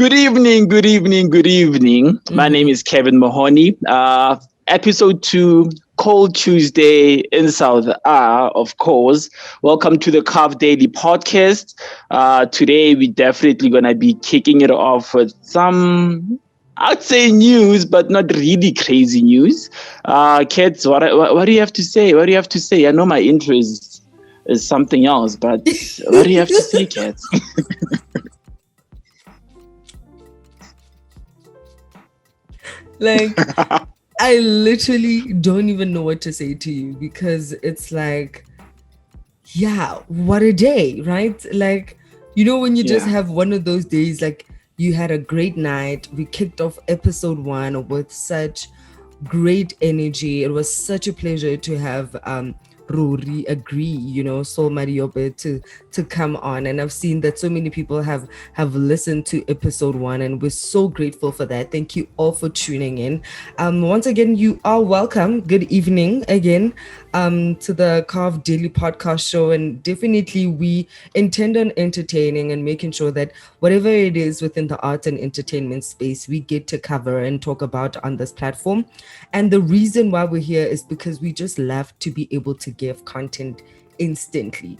Good evening, good evening, good evening. My name is Kevin Mohoni. Episode 2, Cold Tuesday in South of course. Welcome to the Carve Daily Podcast. Today, we're definitely going to be kicking it off with some, I'd say news, but not really crazy news. Kids, what do you have to say? What do you have to say? I know my intro is something else, but what do you have to say, kids? Like, I literally don't even know what to say to you because it's like, yeah, what a day, right? Like, you know, when you just have one of those days, like you had a great night. We kicked off episode 1 with such great energy. It was such a pleasure to have Rory agree, Sol Mariope to come on. And I've seen that so many people have listened to episode 1, and we're so grateful for that. Thank you all for tuning in. Once again, you are welcome. Good evening again to the Carve Daily Podcast show. And definitely we intend on entertaining and making sure that whatever it is within the art and entertainment space, we get to cover and talk about on this platform. And the reason why we're here is because we just love to be able to give content instantly,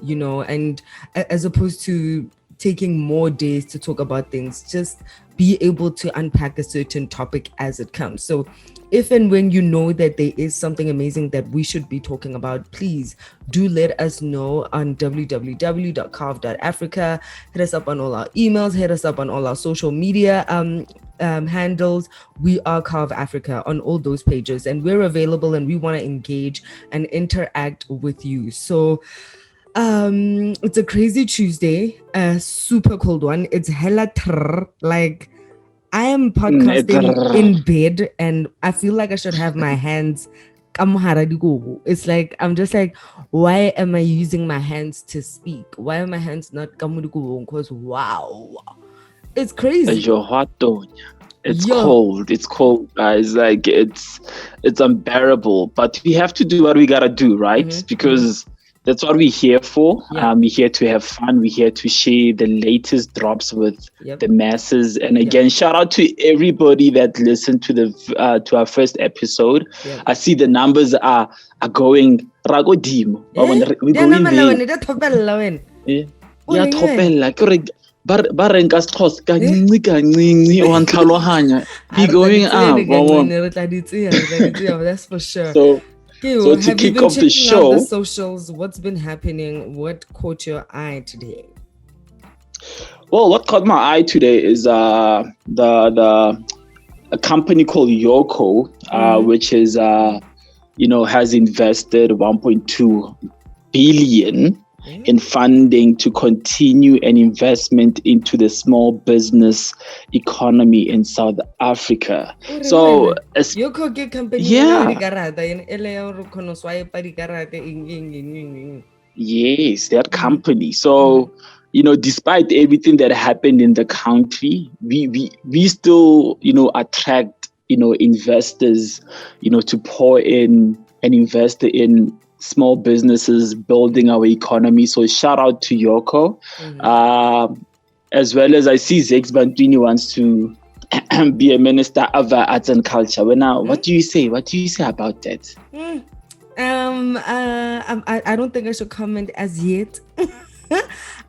and as opposed to taking more days to talk about things, just be able to unpack a certain topic as it comes. So if and when you know that there is something amazing that we should be talking about, please do let us know on www.carve.africa. Hit us up on all our emails, hit us up on all our social media handles. We are Carve Africa on all those pages, and we're available, and we want to engage and interact with you. So it's a crazy Tuesday, a super cold one. It's hella like I am podcasting in bed, and I feel like I should have my hands. It's like I'm just like, why am I using my hands to speak? Why are my hands not because wow, it's crazy. It's cold. It's cold, guys. Like it's unbearable. But we have to do what we gotta do, right? Because that's what we're here for. We're here to have fun. We're here to share the latest drops with the masses. And again, shout out to everybody that listened to to our first episode. I see the numbers are going ragodim. Ba renka Sexhosa kancinci kancinci wantlhalohanya be going up. That's for sure. So to kick off the show, the socials, what's been happening? What caught your eye today? Well, what caught my eye today is a company called Yoko, which is has invested 1.2 billion in funding to continue an investment into the small business economy in South Africa. So, Yoko company, yes, that company. So, despite everything that happened in the country, we still, attract, investors, to pour in and invest in small businesses, building our economy. So shout out to Yoko. As well as I see Zakes Bantwini wants to be a minister of arts and culture. Well, now, what do you say? What do you say about that? I don't think I should comment as yet.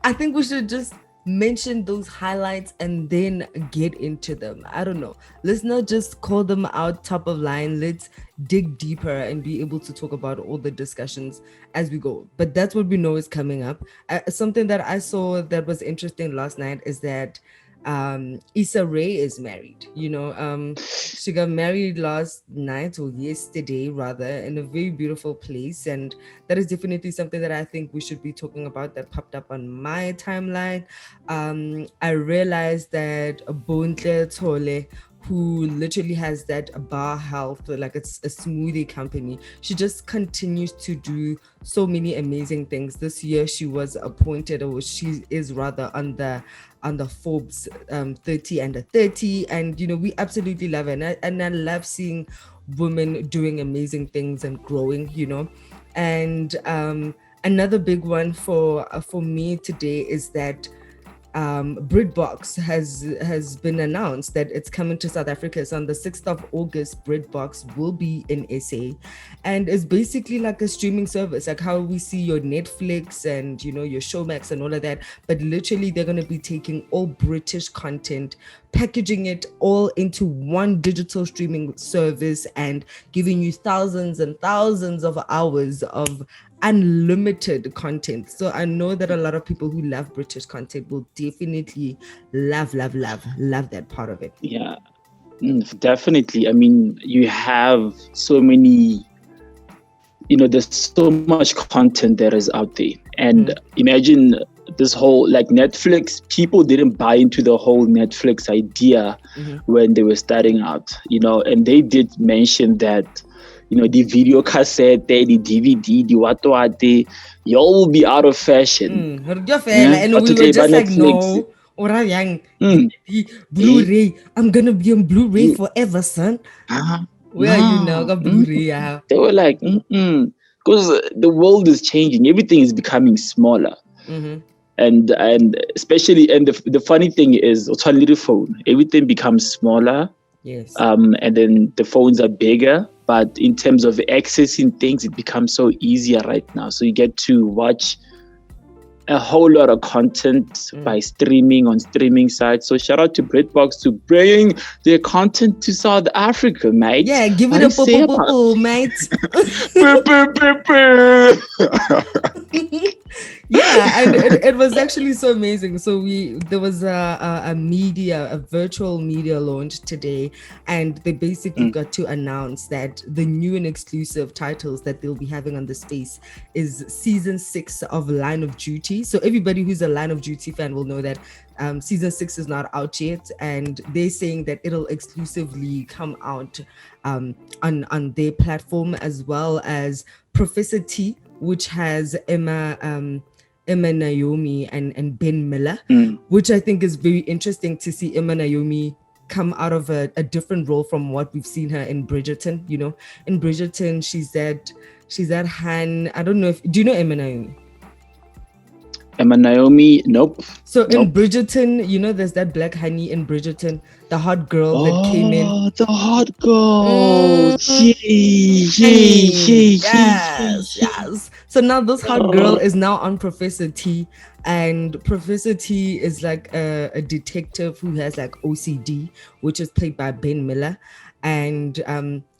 I think we should just mention those highlights and then get into them. I don't know. Let's not just call them out top of line. Let's dig deeper and be able to talk about all the discussions as we go. But that's what we know is coming up. Something that I saw that was interesting last night is that Issa Rae is married. She got married last night, or yesterday rather, in a very beautiful place, and that is definitely something that I think we should be talking about. That popped up on my timeline. I realized that Bontle Tole, who literally has that bar health, like it's a smoothie company, she just continues to do so many amazing things. This year she was appointed, or she is rather on the Forbes 30 under 30, and we absolutely love it, and I love seeing women doing amazing things and growing, and another big one for me today is that BritBox has been announced that it's coming to South Africa. So on the 6th of August, BritBox will be in SA, and it's basically like a streaming service, like how we see your Netflix and your Showmax and all of that. But literally, they're going to be taking all British content, packaging it all into one digital streaming service, and giving you thousands and thousands of hours of unlimited content. So I know that a lot of people who love British content will definitely love that part of it. Yeah, definitely. I mean, you have so many, there's so much content that is out there. And imagine this whole, like Netflix, people didn't buy into the whole Netflix idea when they were starting out, and they did mention that the video cassette, the DVD, the what, y'all will be out of fashion. And we were just like, no, Blu-ray. I'm gonna be on Blu-ray forever, son. Where are you now? Got Blu-ray. They were like, because the world is changing. Everything is becoming smaller. And especially, and the funny thing is, it's a little phone. Everything becomes smaller. Yes. And then the phones are bigger. But in terms of accessing things, it becomes so easier right now. So you get to watch a whole lot of content by streaming on streaming sites. So shout out to BritBox to bring their content to South Africa, mate. Yeah, give it a poo, mate. Yeah, and it was actually so amazing. So there was a virtual media launch today, and they basically got to announce that the new and exclusive titles that they'll be having on the space is season 6 of Line of Duty. So everybody who's a Line of Duty fan will know that season 6 is not out yet, and they're saying that it'll exclusively come out on their platform, as well as Professor T, which has Emma Naomi and Ben Miller, which I think is very interesting to see Emma Naomi come out of a different role from what we've seen her in Bridgerton. In Bridgerton, she's that Han. I don't know do you know Emma Naomi? Emma Naomi, nope. So in Bridgerton, there's that black honey in Bridgerton, the hot girl that came in. Oh, the hot girl. Yes. So now this hot girl is now on Professor T, and Professor T is like a detective who has like OCD, which is played by Ben Miller, and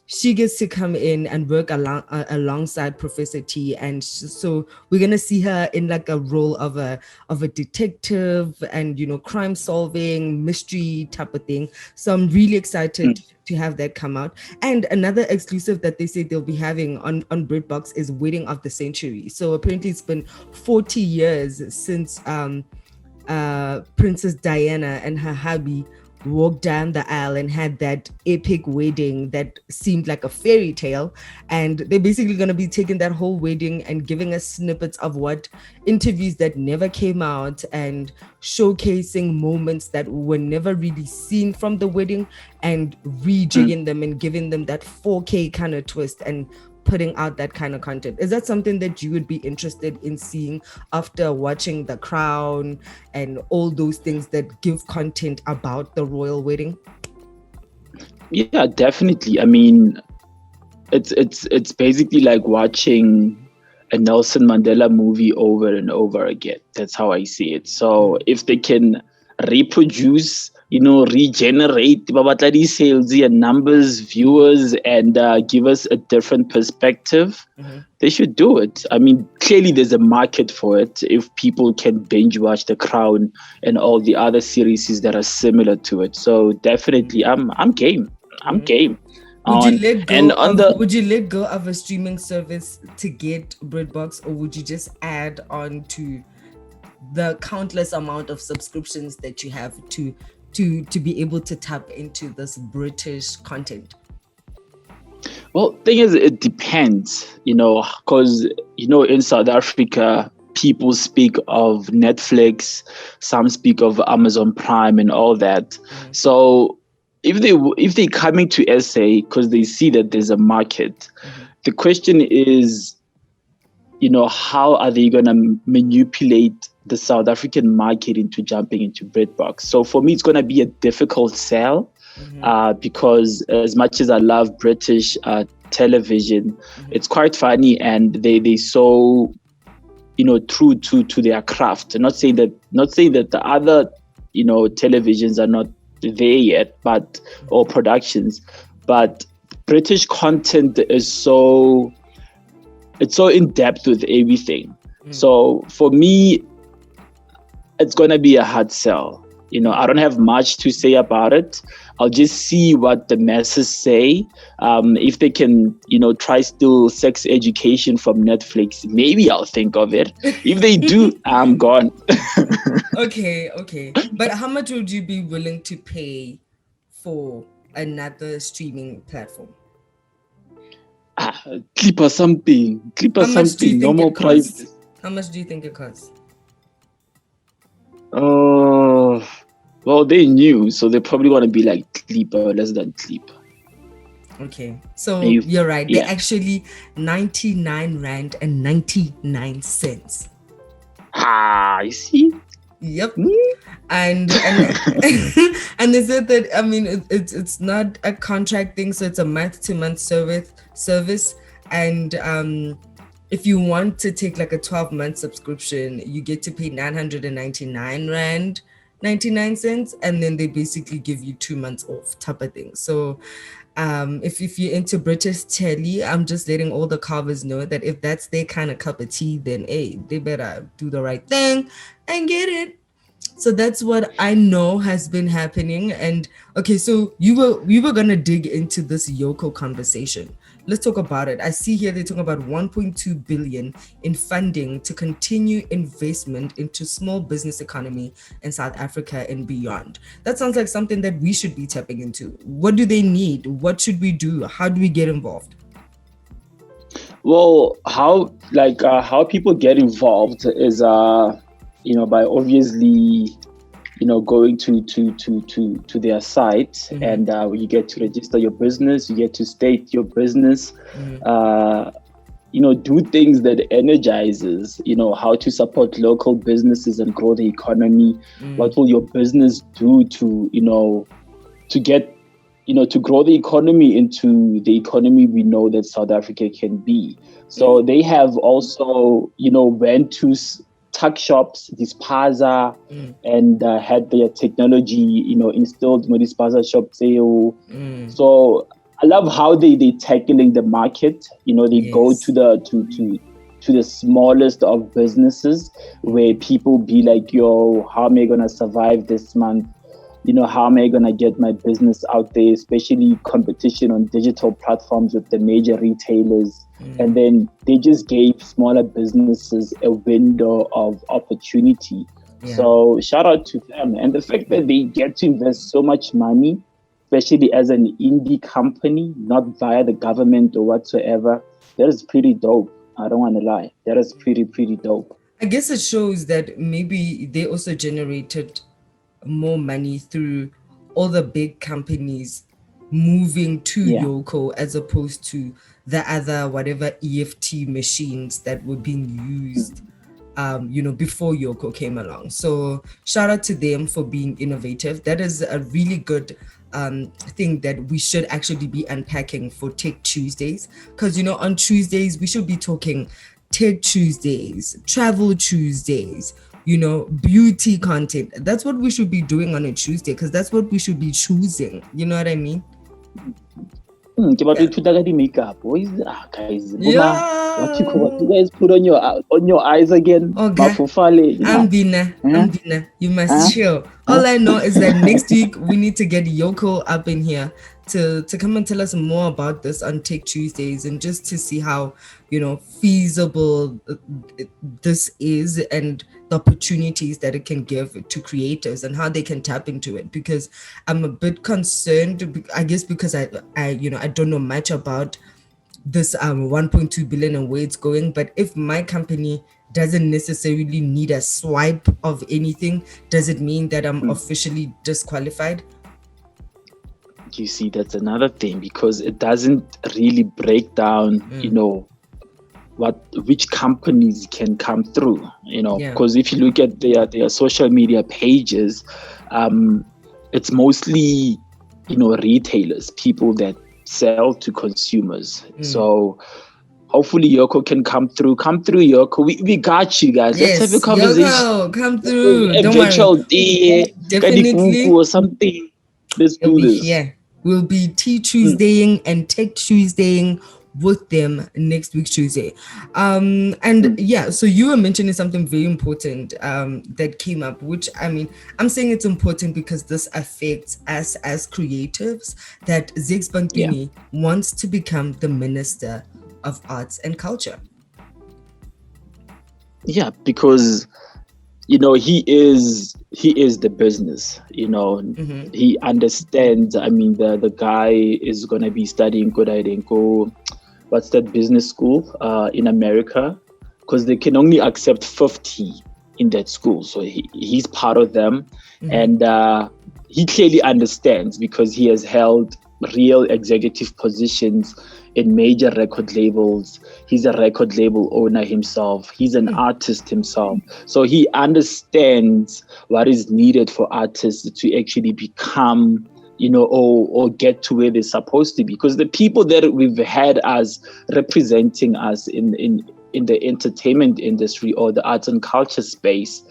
she gets to come in and work alongside Professor T, and so we're gonna see her in like a role of a detective and crime solving mystery type of thing. So I'm really excited to have that come out. And another exclusive that they say they'll be having on BritBox is Wedding of the Century. So apparently it's been 40 years since Princess Diana and her hubby walked down the aisle and had that epic wedding that seemed like a fairy tale, and they're basically going to be taking that whole wedding and giving us snippets of what interviews that never came out and showcasing moments that were never really seen from the wedding and rejigging them and giving them that 4K kind of twist and putting out that kind of content. Is that something that you would be interested in seeing after watching The Crown and all those things that give content about the royal wedding? Yeah, definitely. I mean, it's basically like watching a Nelson Mandela movie over and over again. That's how I see it. So if they can reproduce, regenerate sales and numbers, viewers, and give us a different perspective, they should do it. I mean, clearly there's a market for it if people can binge watch The Crown and all the other series that are similar to it. So definitely, I'm game. I'm game. Would you let go of a streaming service to get BritBox, or would you just add on to the countless amount of subscriptions that you have to be able to tap into this British content? Well, thing is, it depends, because, in South Africa, people speak of Netflix, some speak of Amazon Prime and all that. So if they're coming to SA because they see that there's a market, the question is, how are they going to manipulate the South African market into jumping into BritBox. So for me, it's going to be a difficult sell because as much as I love British television, it's quite funny, and they so true to their craft. Not saying that the other televisions are not there yet, or productions, but British content is so in depth with everything. So for me, it's gonna be a hard sell. I don't have much to say about it. I'll just see what the masses say. If they can, try still sex education from Netflix, maybe I'll think of it. If they do, I'm gone. Okay. But how much would you be willing to pay for another streaming platform? Clip or something. Normal price. How much do you think it costs? Well, they knew, so they're probably going to be like Clip or less than Clip. Okay, so you're right. They're actually 99 Rand and 99 cents. You see? Yep. And and they said that, I mean, it's not a contract thing, so it's a month-to-month service. And if you want to take like a 12-month subscription, you get to pay 999 Rand 99 cents, and then they basically give you 2 months off type of thing. So if you're into British telly, I'm just letting all the Carvers know that if that's their kind of cup of tea, then hey, they better do the right thing and get it. So that's what I know has been happening. And okay, so we were gonna dig into this Yoko conversation. Let's talk about it. I see here they're talking about 1.2 billion in funding to continue investment into small business economy in South Africa and beyond. That sounds like something that we should be tapping into. What do they need? What should we do? How do we get involved? Well, how people get involved is by obviously going to their site, and you get to register your business, you get to state your business, do things that energizes, how to support local businesses and grow the economy. What will your business do to get, to grow the economy into the economy we know that South Africa can be. So they have also, went to tuck shops, dispaza, and had their technology, installed in dispaza shops. So I love how they tackling the market. They go to the smallest of businesses where people be like, yo, how am I gonna survive this month? How am I gonna get my business out there, especially competition on digital platforms with the major retailers. And then they just gave smaller businesses a window of opportunity. So shout out to them. And the fact that they get to invest so much money, especially as an indie company, not via the government or whatsoever, that is pretty dope. I don't want to lie. That is pretty dope. I guess it shows that maybe they also generated more money through all the big companies moving to Yoko as opposed to the other whatever EFT machines that were being used before Yoko came along. So shout out to them for being innovative. That is a really good thing that we should actually be unpacking for Tech Tuesdays, because on Tuesdays we should be talking Tech Tuesdays, Travel Tuesdays, beauty content. That's what we should be doing on a Tuesday, because that's what we should be choosing. You know what I mean? Makeup. What is that, guys? What you guys put on your eyes again? Okay. I'm Dina. You must chill. All I know is that next week we need to get Yoko up in here to come and tell us more about this on Tech Tuesdays, and just to see how feasible this is and the opportunities that it can give to creators and how they can tap into it. Because I'm a bit concerned, I guess, because I don't know much about this 1.2 billion and where it's going. But if my company doesn't necessarily need a swipe of anything, does it mean that I'm officially disqualified? You see, that's another thing, because it doesn't really break down, which companies can come through, Yeah. because if you look at their social media pages, it's mostly, retailers, people that sell to consumers. So hopefully Yoko can come through. Come through, Yoko. We got you guys. Yes, Let's have a conversation. Yoko, come through. A Don't virtual worry. day, Definitely. or something. Let's It'll do be this. here. We'll be Tea Tuesdaying and Tech Tuesdaying with them next week Tuesday. And yeah, so you were mentioning something very important that came up, which I'm saying it's important because this affects us as creatives, that Zakes Bantwini wants to become the Minister of Arts and Culture. Yeah, because he is the business. He understands. The guy is gonna be studying what's that business school in America, because they can only accept 50 in that school. So he's part of them, and he clearly understands because he has held real executive positions in major record labels. He's a record label owner himself. He's an artist himself. So he understands what is needed for artists to actually become, or get to where they're supposed to be. Because the people that we've had as representing us in the entertainment industry or the arts and culture space,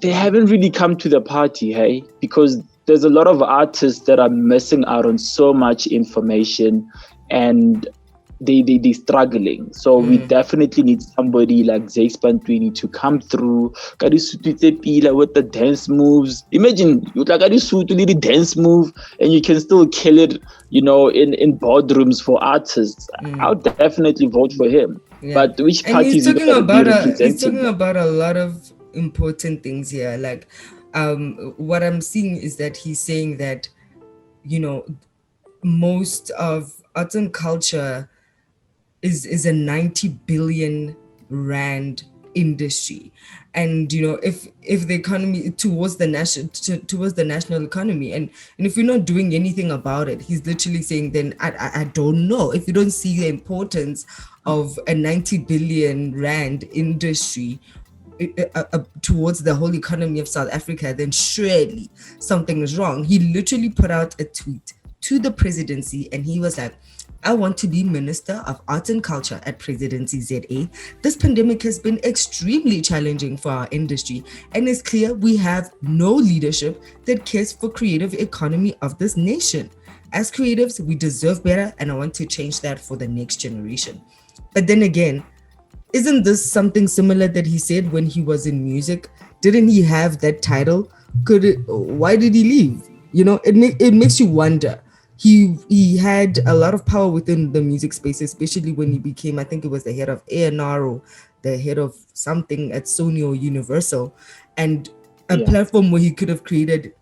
they haven't really come to the party, hey? Because there's a lot of artists that are missing out on so much information, and they're struggling. So we definitely need somebody like Zakes Bantwini to come through with the dance moves. Imagine you like a little dance move and you can still kill it, in boardrooms for artists. I'll definitely vote for him. Yeah. But which parties he's talking about a lot of important things here. Like what I'm seeing is that he's saying that, most of arts and culture is a 90 billion rand industry, and if the economy towards the national economy, and if you're not doing anything about it, he's literally saying, then I don't know, if you don't see the importance of a 90 billion rand industry towards the whole economy of South Africa, then surely something is wrong. He literally put out a tweet to the presidency and he was like, I want to be Minister of Arts and Culture at Presidency ZA. This pandemic has been extremely challenging for our industry, and it's clear we have no leadership that cares for creative economy of this nation. As creatives, we deserve better, and I want to change that for the next generation. But then again, isn't this something similar that he said when he was in music? Didn't he have that title? Why did he leave? It makes you wonder. He had a lot of power within the music space, especially when he became, I think it was the head of A&R or the head of something at Sony or Universal, and a platform where he could have created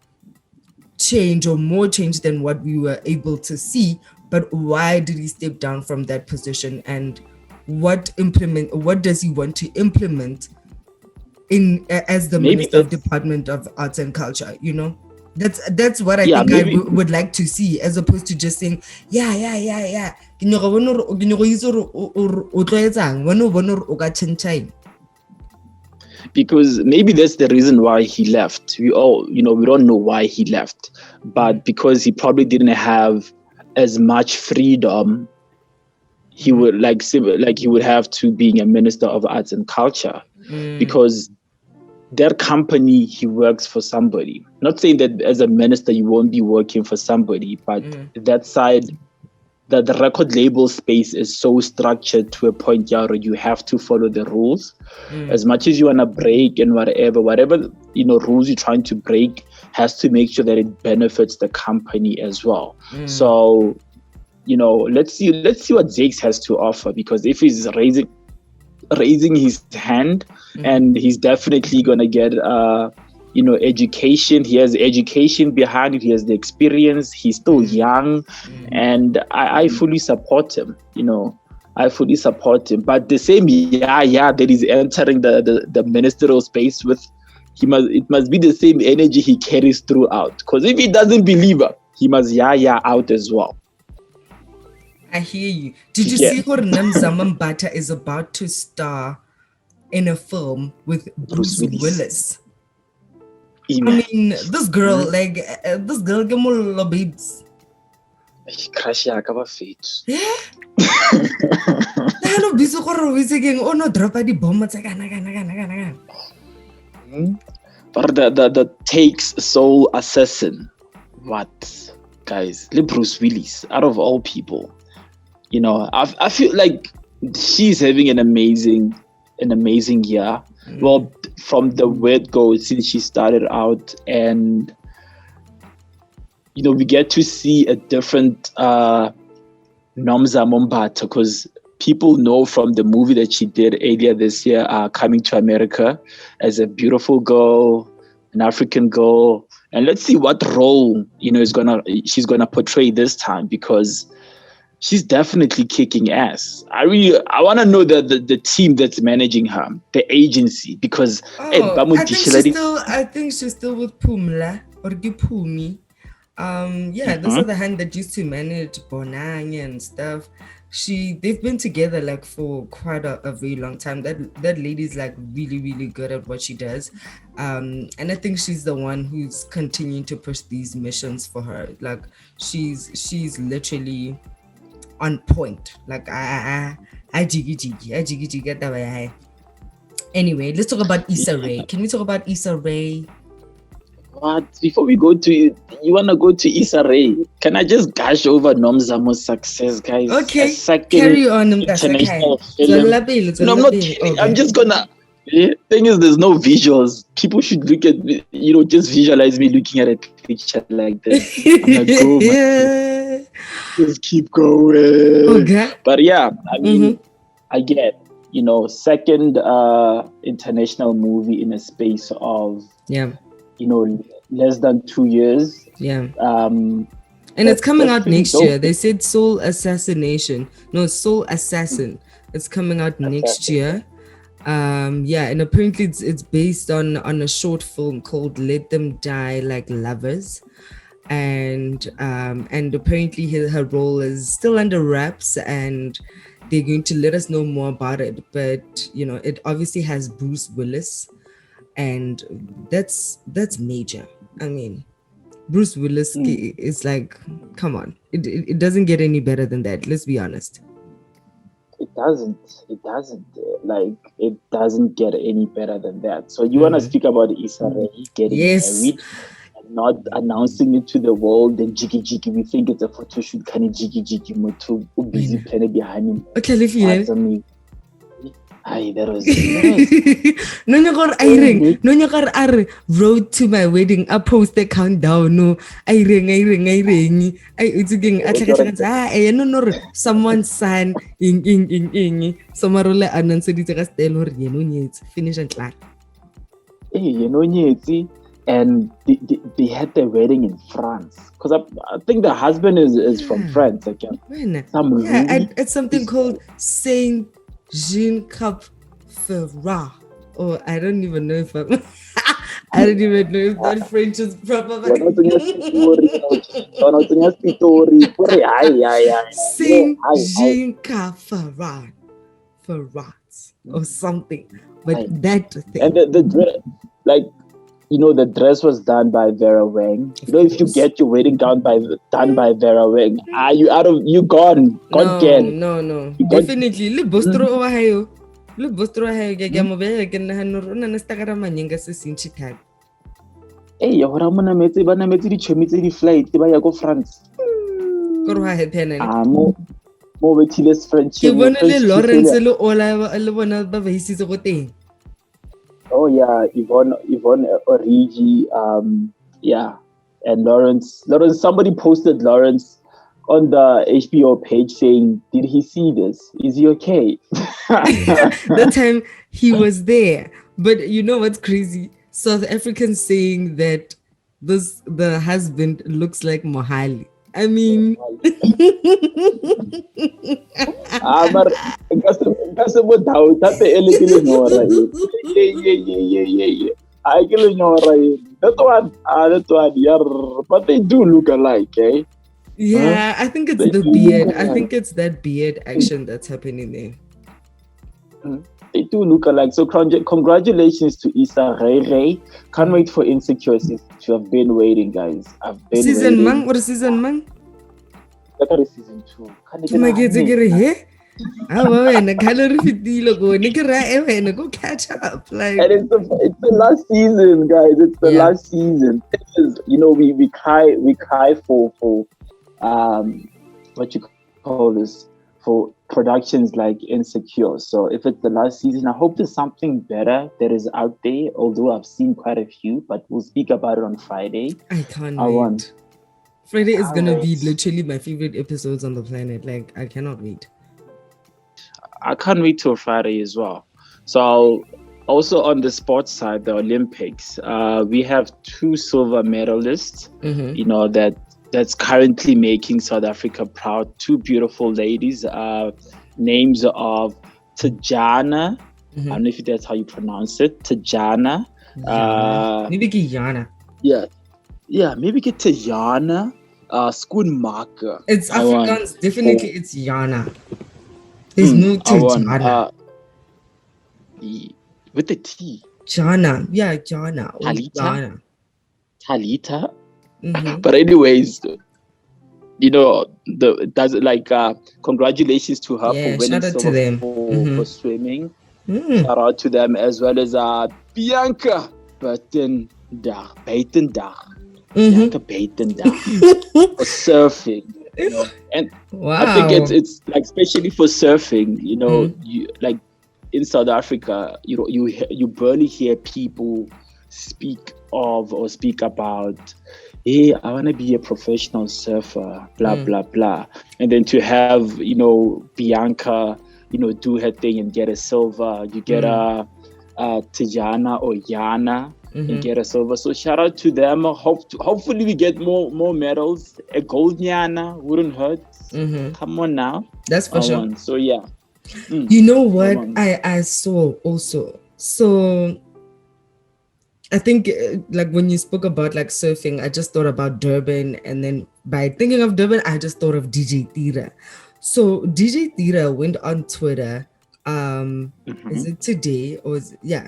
change or more change than what we were able to see. But why did he step down from that position, and what does he want to implement in as the Minister of Department of Arts and Culture? That's what I think I would like to see, as opposed to just saying because maybe that's the reason why he left. We don't know why he left, but because he probably didn't have as much freedom he would he would have to being a Minister of Arts and Culture, because that company, he works for somebody. Not saying that as a minister you won't be working for somebody, but that side, that the record label space is so structured to a point where you have to follow the rules. As much as you want to break and whatever rules you're trying to break has to make sure that it benefits the company as well. So let's see what Zakes has to offer, because if he's raising his hand, and he's definitely gonna get education. He has education behind it. He has the experience. He's still young, and I fully support him. I fully support him. But the same that he's entering the ministerial space with, it must be the same energy he carries throughout. Because if he doesn't believe her, he must out as well. I hear you. Did you see what Nomzamo Mbatha is about to star in a film with Bruce Willis? I mean, this girl, this girl, get more babes. Crash ya ka ba fethu. Hello, biso go re witse keng o no dropa di bomb tsa kana. But the takes soul assassin. What, guys? Le Bruce Willis, out of all people, you know, I feel like she's having an amazing year. Well, from the word go, since she started out, and you know, we get to see a different Nomzamo Mbatha, because people know from the movie that she did earlier this year, Coming to America, as a beautiful girl, an African girl. And let's see what role, you know, she's gonna portray this time, because she's definitely kicking ass. I want to know the team that's managing her, the agency, because I think she's still with Pumla or Gipumi. This other hand that used to manage Bonang and stuff. They've been together like for quite a very long time. That lady's like really, really good at what she does. And I think she's the one who's continuing to push these missions for her. Like she's literally on point. Like I jiggy. Anyway, let's talk about Issa Rae. Can we talk about Issa Rae? What? Before we go to you want to go to Issa Rae? Can I just gush over Nomzamo's success, guys? Okay, carry on. International film. No, I'm not kidding. Okay. I'm just gonna. The thing is, there's no visuals. People should look at me, you know, just visualize me looking at a picture like this. I'm like, go, just keep going. Okay. But yeah, I mean, I get, you know, second international movie in a space of you know, less than 2 years. Yeah. And it's coming out next year. They said Soul Assassin. It's coming out next year. And apparently it's based on a short film called Let Them Die Like Lovers. And apparently her role is still under wraps, and they're going to let us know more about it. But you know, it obviously has Bruce Willis. And that's major. I mean, Bruce Willis is like, come on. It doesn't get any better than that. Let's be honest. It doesn't. Like, it doesn't get any better than that. So you want to speak about Issa Rae getting married and not announcing it to the world, then jiggy. We think it's a photo shoot, kind of jiggy. Moto busy planning behind him. Okay, leave you. Ay, that was no nyakar road to my wedding. I post the countdown. No, I ring. It's again. No. Someone's son. Somarole announce it as tell or finish and clear. And they had their wedding in France, because I think the husband is from France. It's something called Saint Jean Cap Ferrat. Oh, I don't even know if that French is proper. Saint Jean Cap Ferrat or something. But that thing. And the dress, like, you know, the dress was done by Vera Wang. You know, if you get your wedding done by Vera Wang, you gone. No. Definitely. Look, Bostro over here. Look, Bostro here. Gagamove, and Nastagaramanga Sinchi tag. Hey, Ramona Metsi, Banameti, Chemitri flight, go France. Corha had pen. More Vetiles French. You want to Lawrence, all I want to be his thing. Oh yeah, Yvonne Origi, and Lawrence. Somebody posted Lawrence on the HBO page saying, "Did he see this? Is he okay?" That time he was there, but you know what's crazy? South Africans saying that the husband looks like Mohali. I mean, That one, but they do look alike, eh? Yeah, I think it's the beard. I think it's that beard action that's happening there. They do look alike. So congratulations to Issa Ray. Can't wait for Insecure to have been waiting, guys. I've been season waiting. What is season man? That is season 2. Go catch up. Like, and it's the last season, guys. It's the last season. We cry for what you call this, for productions like Insecure. So if it's the last season, I hope there's something better that is out there, although I've seen quite a few, but we'll speak about it on Friday. I can't wait. Friday is going to be literally my favorite episodes on the planet. Like, I cannot wait. I can't wait till Friday as well. So also on the sports side, the Olympics, we have 2 silver medalists, that's currently making South Africa proud. 2 beautiful ladies, names of Tajana. I don't know if that's how you pronounce it. Tajana. Maybe Guyana. Yeah, maybe get Tajana. Schoenmaker. It's Afrikaans. Definitely, it's Yana. There's no Tajana. With the T. Jana. Yeah, Jana. Talita. Talita. But anyways, congratulations to her for winning silver for swimming. Shout out to them, as well as Bianca Buitendag. Bianca Buitendag for surfing. And I think it's like, especially for surfing, you like in South Africa, you barely hear people speak about, hey, I want to be a professional surfer, blah, blah, blah. And then to have, Bianca, do her thing and get a silver. You get a Tijana or Yana and get a silver. So shout out to them. Hopefully we get more medals. A gold Yana wouldn't hurt. Come on now. That's for sure. So yeah. You know what I saw also? So I think like when you spoke about like surfing, I just thought about Durban, and then by thinking of Durban, I just thought of DJ Tira. So DJ Tira went on Twitter. Is it today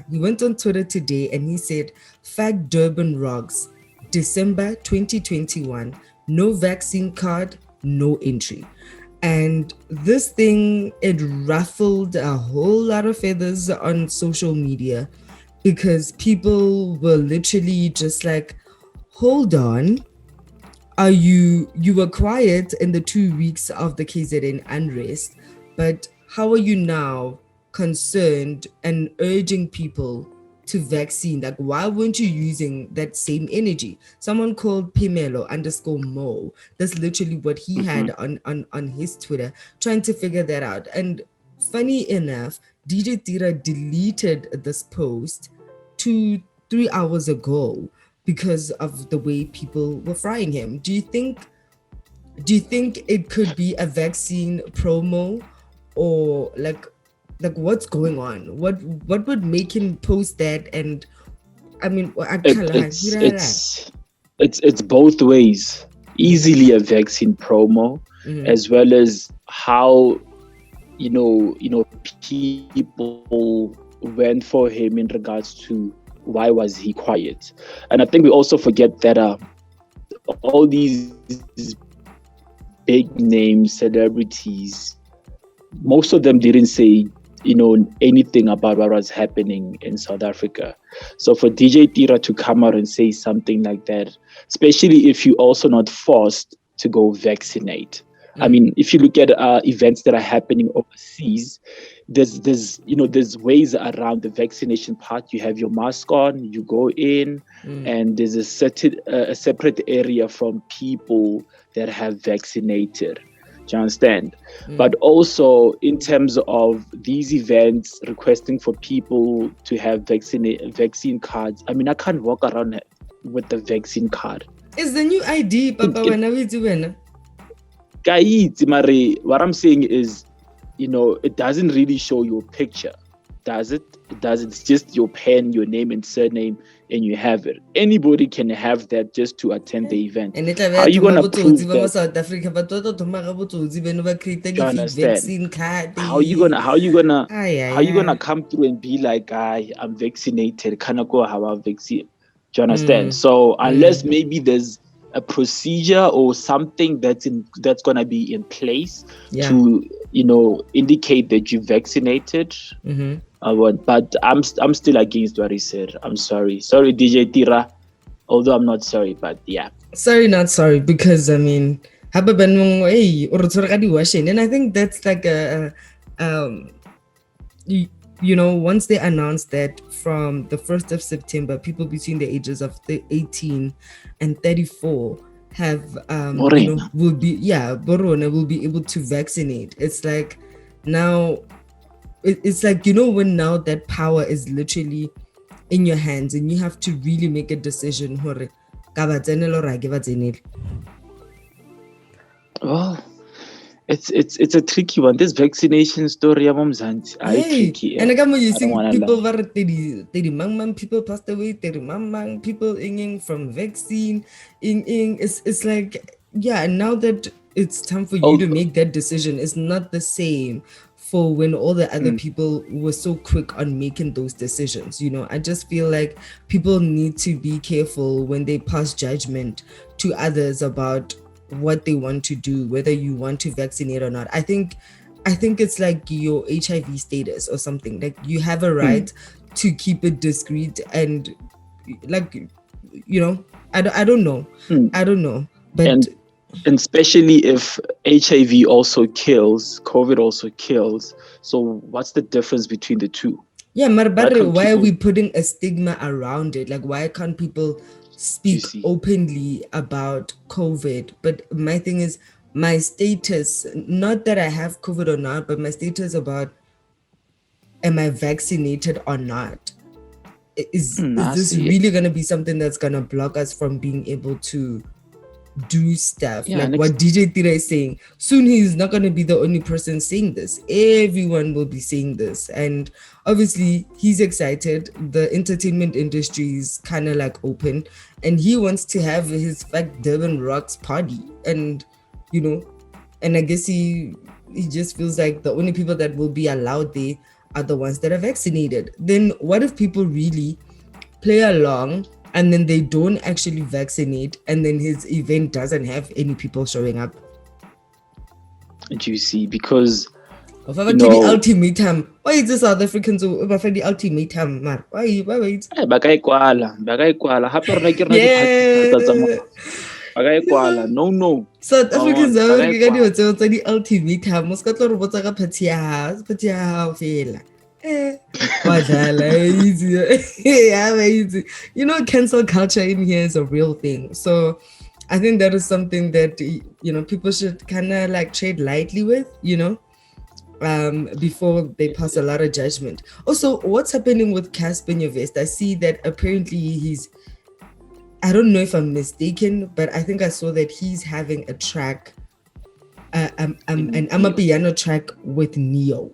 he went on Twitter today and he said, "Fact Durban rocks, December 2021, no vaccine card, no entry." And this thing, it ruffled a whole lot of feathers on social media, because people were literally just like, hold on, you were quiet in the 2 weeks of the KZN unrest, but how are you now concerned and urging people to vaccine? Like, why weren't you using that same energy? Someone called Pimelo_Mo, that's literally what he had on his Twitter, trying to figure that out. And funny enough, DJ Tira deleted this post 2-3 hours ago because of the way people were frying him. Do you think it could be a vaccine promo, or like what's going on? What would make him post that? And I mean, it's both ways. Easily a vaccine promo, as well as how people went for him in regards to why was he quiet. And I think we also forget that all these big name celebrities, most of them didn't say anything about what was happening in South Africa. So for DJ Tira to come out and say something like that, especially if you're also not forced to go vaccinate. I mean, if you look at events that are happening overseas, there's ways around the vaccination part. You have your mask on, you go in, and there's a separate area from people that have vaccinated. Do you understand? But also in terms of these events requesting for people to have vaccine cards, I mean, I can't walk around with the vaccine card. It's the new ID, Papa. What I'm saying is, it doesn't really show your picture, does it? It does. It's just your pen, your name and surname, and you have it. Anybody can have that just to attend the event. And how are you going to prove that? South Africa, but You understand? How are you gonna come through and be like, I'm vaccinated, can I go have a vaccine? Do you understand? So unless maybe there's a procedure or something that's gonna be in place to indicate that you're vaccinated. But I'm still against what he said. I'm sorry DJ Tira, although I'm not sorry, but yeah, sorry not sorry, because I mean, and I think that's like once they announced that from the 1st of September, people between the ages of 18 and 34 have will be able to vaccinate. It's like now it's like, when now that power is literally in your hands and you have to really make a decision. Well, it's a tricky one. This vaccination story, Mzansi, tricky. And again, you see people were 30 people passed away, 30 people inging from vaccine. It's like, and now that it's time for you to make that decision, it's not the same for when all the other people were so quick on making those decisions. I just feel like people need to be careful when they pass judgment to others about what they want to do, whether you want to vaccinate or not. I think it's like your HIV status or something. Like, you have a right to keep it discreet, and like, I don't know. I don't know. But and especially if HIV also kills, COVID also kills. So what's the difference between the two? Yeah, but why are we putting a stigma around it? Like, why can't people speak openly about COVID? But my thing is, my status, not that I have COVID or not, but my status about, am I vaccinated or not? Is this really going to be something that's going to block us from being able to do stuff? Like what DJ Tira is saying, soon he's not going to be the only person saying this. Everyone will be saying this, and obviously he's excited. The entertainment industry is kind of like open, and he wants to have his Durban Rocks party, and and I guess he just feels like the only people that will be allowed there are the ones that are vaccinated. Then what if people really play along and then they don't actually vaccinate, and then his event doesn't have any people showing up? Do you see? Because the ultimatum. Why is the South Africans over the ultimatum? Why wait? No. South Africans are the ultimatum. Moskatlo robotsa ka party ya fela. Easy. Cancel culture in here is a real thing. So I think that is something that people should kind of like trade lightly with, before they pass a lot of judgment. Also, what's happening with Casper in your vest? I see that apparently I don't know if I'm mistaken, but I think I saw that he's having a track, an amapiano track with Neo.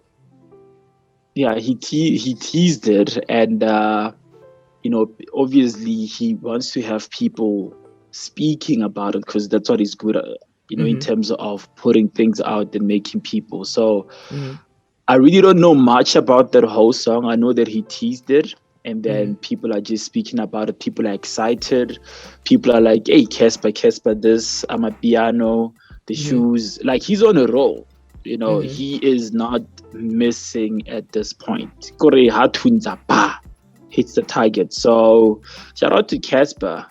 Yeah, he teased it, and obviously he wants to have people speaking about it, because that's what he's good at, in terms of putting things out and making people. So I really don't know much about that whole song. I know that he teased it, and then people are just speaking about it. People are excited. People are like, hey, Casper, this, I'm a piano, the shoes. Like, he's on a roll. He is not missing at this point. Hits the target. So shout out to Casper.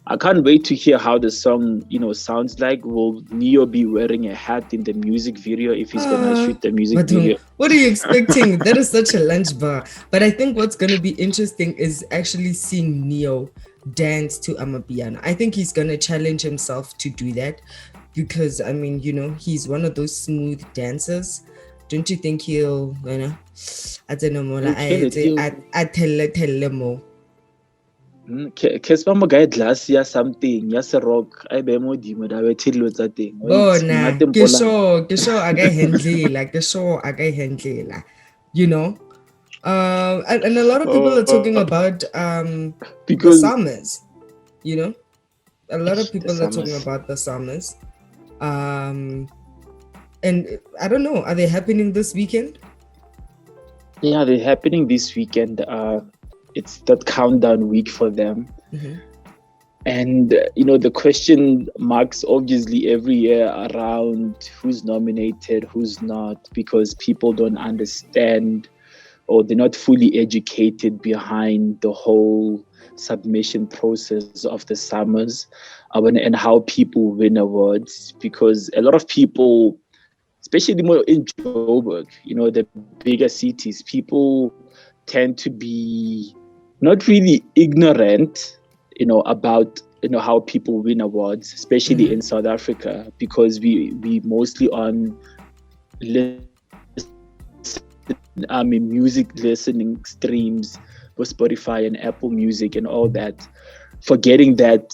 I can't wait to hear how the song, sounds like. Will Neo be wearing a hat in the music video if he's gonna shoot the music video? What are you expecting? That is such a lunch bar. But I think what's gonna be interesting is actually seeing Neo dance to amapiano. I think he's gonna challenge himself to do that, because I mean, he's one of those smooth dancers. Don't you think he'll, I don't know more. I tell more. Casper mo guy glass ya something ya se rock I be mo dimo da be thilo tsa teng. Ke sure aga handle And a lot of people are talking about the because summers, you know, a lot of the people are talking summers. about the summers. And I don't know, are they happening this weekend? Yeah, they're happening this weekend. It's that countdown week for them. And, the question marks obviously every year around who's nominated, who's not, because people don't understand or they're not fully educated behind the whole submission process of the summers and how people win awards. Because a lot of people, especially more in Joburg, the bigger cities, people tend to be not really ignorant, about how people win awards, especially in South Africa, because we mostly on music listening streams for Spotify and Apple Music and all that, forgetting that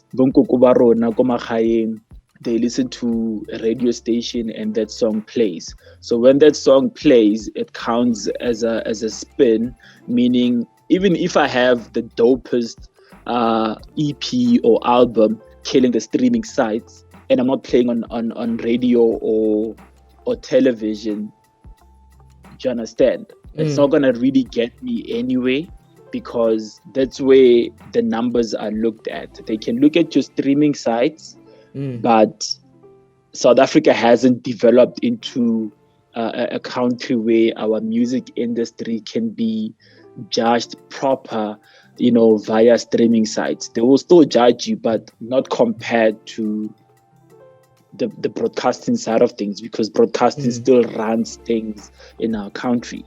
they listen to a radio station and that song plays. So when that song plays, it counts as a spin, meaning even if I have the dopest EP or album killing the streaming sites and I'm not playing on radio or television, do you understand? It's not gonna really get me anyway, because that's where the numbers are looked at. They can look at your streaming sites, but South Africa hasn't developed into a country where our music industry can be judged proper, via streaming sites. They will still judge you, but not compared to the broadcasting side of things, because broadcasting still runs things in our country.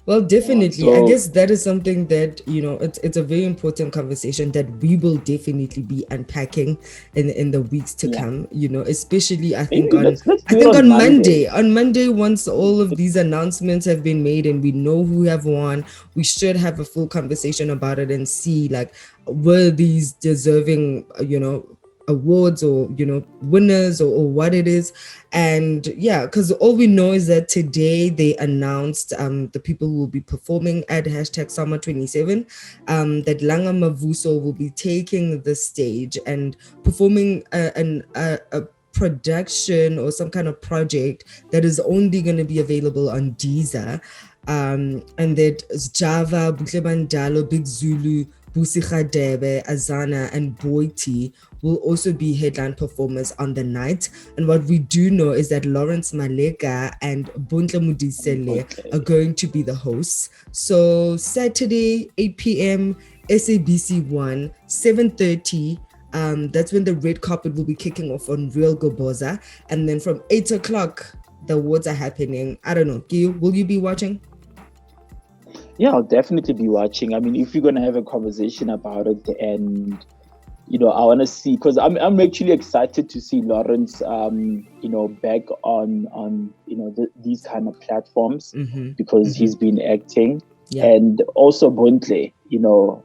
Well, definitely. I guess that is something that, it's a very important conversation that we will definitely be unpacking in the weeks to come, especially I think on Monday. On Monday, once all of these announcements have been made and we know who have won, we should have a full conversation about it and see, like, were these deserving, awards or winners or what it is. And yeah, because all we know is that today they announced the people who will be performing at #Summer 27, that Langa Mavuso will be taking the stage and performing a production or some kind of project that is only going to be available on Deezer, and that Java, Butlebandalo, Big Zulu, Busi Khadebe, Azana, and Boiti will also be headline performers on the night. And what we do know is that Lawrence Maleka and Bontle Mudisele are going to be the hosts. So Saturday, 8 p.m, SABC 1, 7:30. That's when the red carpet will be kicking off on Real Goboza. And then from 8 o'clock, the awards are happening. I don't know. Gil, will you be watching? Yeah, I'll definitely be watching. I mean, if you're going to have a conversation about it, and, I want to see, because I'm actually excited to see Lawrence, back on these kind of platforms, because he's been acting. Yeah. And also Bontle,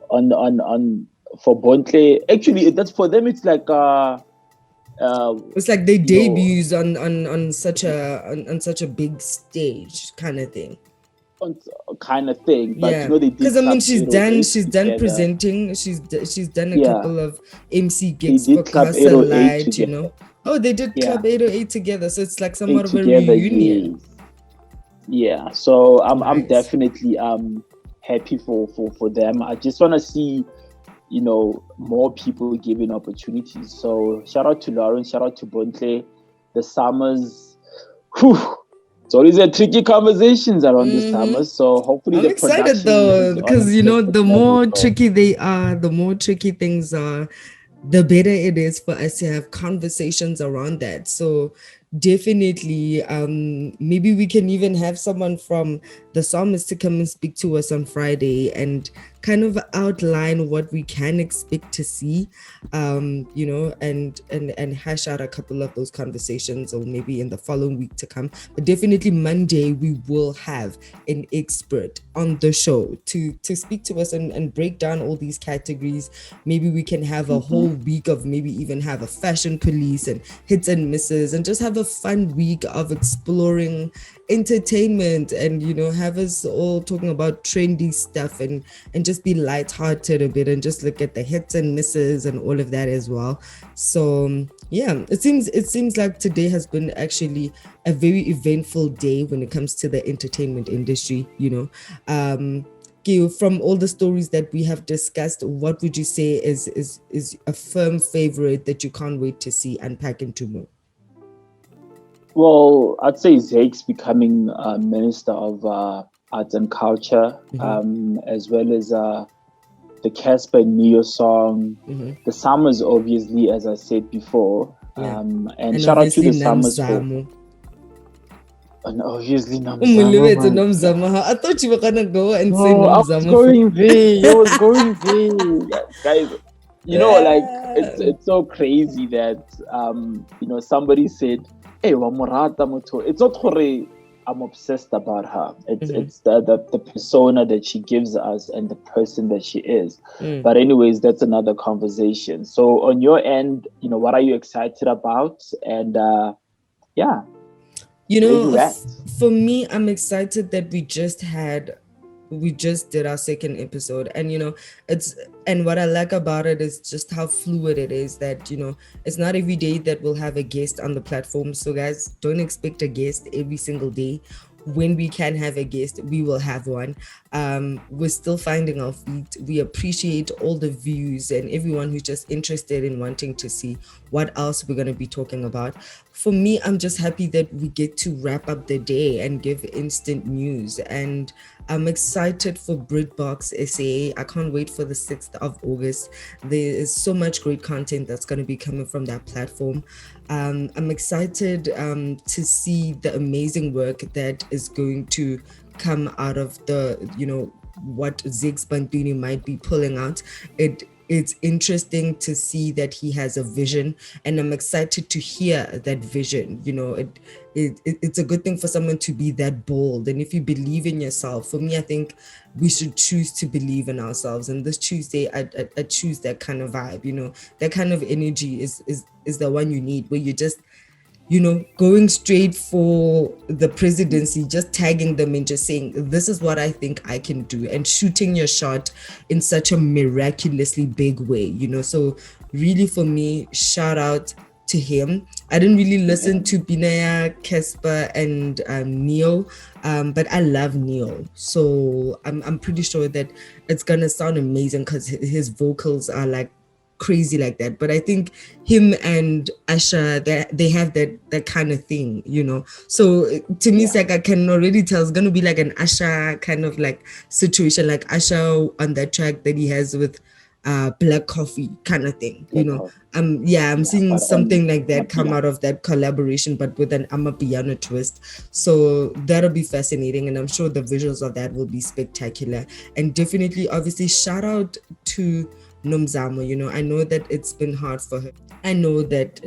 on for Bontle, actually, that's for them. It's like it's like they debuts on such a big stage kind of thing. But yeah, because I mean she's done presenting, she's done a couple of MC gigs for Castle Light, they did Club 808 together, so it's like somewhat of a reunion. Yeah, so I'm definitely happy for them. I just want to see more people given opportunities. So shout out to Lawrence, shout out to Bontle. The summers, it's always a tricky conversations around the summer, so hopefully I'm excited though, because the more tricky they are, the more tricky things are, the better it is for us to have conversations around that. So definitely, maybe we can even have someone from the psalmist to come and speak to us on Friday and kind of outline what we can expect to see, and hash out a couple of those conversations, or maybe in the following week to come. But definitely Monday we will have an expert on the show to speak to us and break down all these categories. Maybe we can have a whole week of maybe even have a fashion police and hits and misses, and just have a fun week of exploring entertainment and, have us all talking about trendy stuff and just be lighthearted a bit and just look at the hits and misses and all of that as well. So it seems like today has been actually a very eventful day when it comes to the entertainment industry. From all the stories that we have discussed, what would you say is a firm favorite that you can't wait to see unpack into more? Well, I'd say Zakes becoming Minister of Arts and Culture, as well as the Casper and Neo song, the Summers, obviously, as I said before, and shout out to the Summers for. And obviously Nomzamo. I thought you were gonna go and say Nomzamo. I was going there. Guys, it's so crazy that somebody said, hey, it's not hore I'm obsessed about her. It's the persona that she gives us and the person that she is. But anyways, that's another conversation. So on your end, what are you excited about? And for me, I'm excited that we just did our second episode, and what I like about it is just how fluid it is, that it's not every day that we'll have a guest on the platform. So guys, don't expect a guest every single day. When we can have a guest, we will have one. We're still finding our feet. We appreciate all the views and everyone who's just interested in wanting to see what else we're going to be talking about. For me, I'm just happy that we get to wrap up the day and give instant news. And I'm excited for BritBox SA. I can't wait for the 6th of August. There is so much great content that's going to be coming from that platform. I'm excited to see the amazing work that is going to come out of the, what Zakes Bantwini might be pulling out. It's interesting to see that he has a vision, and I'm excited to hear that vision. It's a good thing for someone to be that bold. And if you believe in yourself, for me, I think we should choose to believe in ourselves. And this Tuesday, I choose that kind of vibe. That kind of energy is the one you need, where you just going straight for the presidency, just tagging them and just saying, this is what I think I can do, and shooting your shot in such a miraculously big way, So really, for me, shout out to him. I didn't really listen to Binaya, Casper, and Neo, but I love Neo. So I'm pretty sure that it's gonna sound amazing because his vocals are like crazy like that. But I think him and Asha, they have that kind of thing, So to me, it's like I can already tell it's gonna be like an Asha kind of like situation, like Asha on that track that he has with Black Coffee kind of thing, I'm seeing something like that come out of that collaboration, but with an amapiano twist. So that'll be fascinating, and I'm sure the visuals of that will be spectacular. And definitely, obviously, shout out to Nomzamo. I know that it's been hard for her. I know that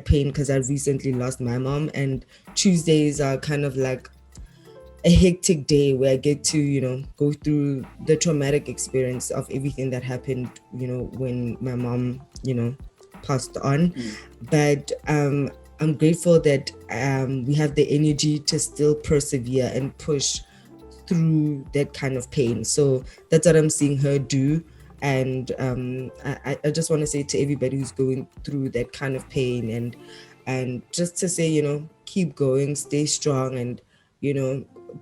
pain, because I recently lost my mom, and Tuesdays are kind of like a hectic day where I get to, go through the traumatic experience of everything that happened, when my mom, passed on. But I'm grateful that we have the energy to still persevere and push through that kind of pain. So that's what I'm seeing her do. And I just want to say to everybody who's going through that kind of pain, and just to say, keep going, stay strong, and,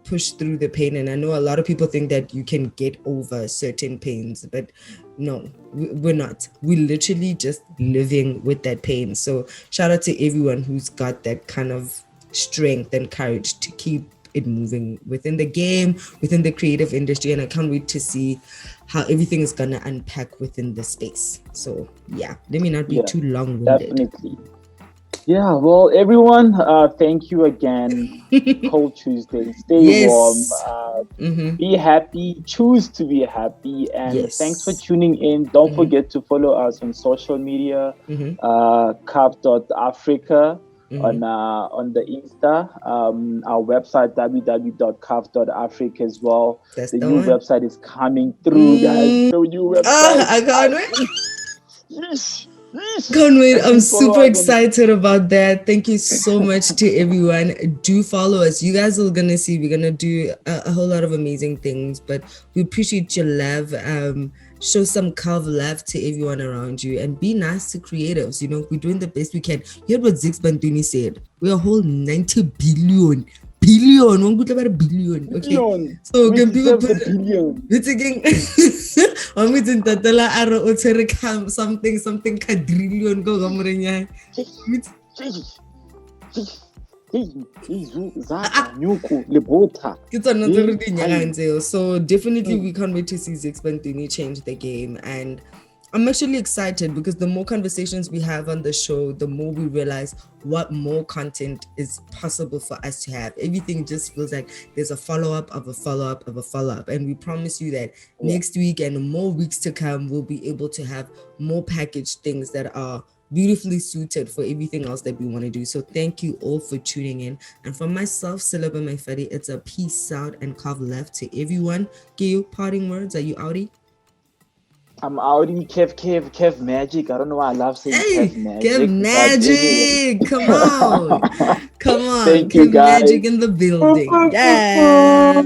push through the pain. And I know a lot of people think that you can get over certain pains, but no, we're not. We're literally just living with that pain. So shout out to everyone who's got that kind of strength and courage to keep it moving within the game, within the creative industry. And I can't wait to see how everything is gonna unpack within the space. So let me not be too long-winded. Definitely. Yeah, well, everyone, thank you again. Cold Tuesday. Stay warm. Be happy. Choose to be happy. And thanks for tuning in. Don't forget to follow us on social media, Carve.Africa on the Insta. Our website, www.carve.africa as well. The new website is coming through, guys. The new website. I can't wait. Yes. Can't wait. I'm super excited about that. Thank you so much to everyone. Do follow us. You guys are going to see we're going to do a whole lot of amazing things, but we appreciate your love. Show some Carve love to everyone around you and be nice to creatives. You know, we're doing the best we can. You heard what Zakes Bantwini said. We're a whole 90 billion. One good about a billion. Okay. Billion. So we can people put the billion. We're taking something quadrillion go gamrenya. So definitely we can't wait to see Zakes Bantwini change the game, and I'm actually excited because the more conversations we have on the show, the more we realize what more content is possible for us to have. Everything just feels like there's a follow-up of a follow-up of a follow-up. And we promise you that next week and more weeks to come, we'll be able to have more packaged things that are beautifully suited for everything else that we want to do. So thank you all for tuning in. And from myself, Selepe Maifadi, it's a peace out and carve left to everyone. Give you parting words. Are you outie? I'm outing Kev Magic. I don't know why I love saying Kev Magic. Kev Magic! Come on. Come on. Thank you, Kev guys. Magic in the building. Yes.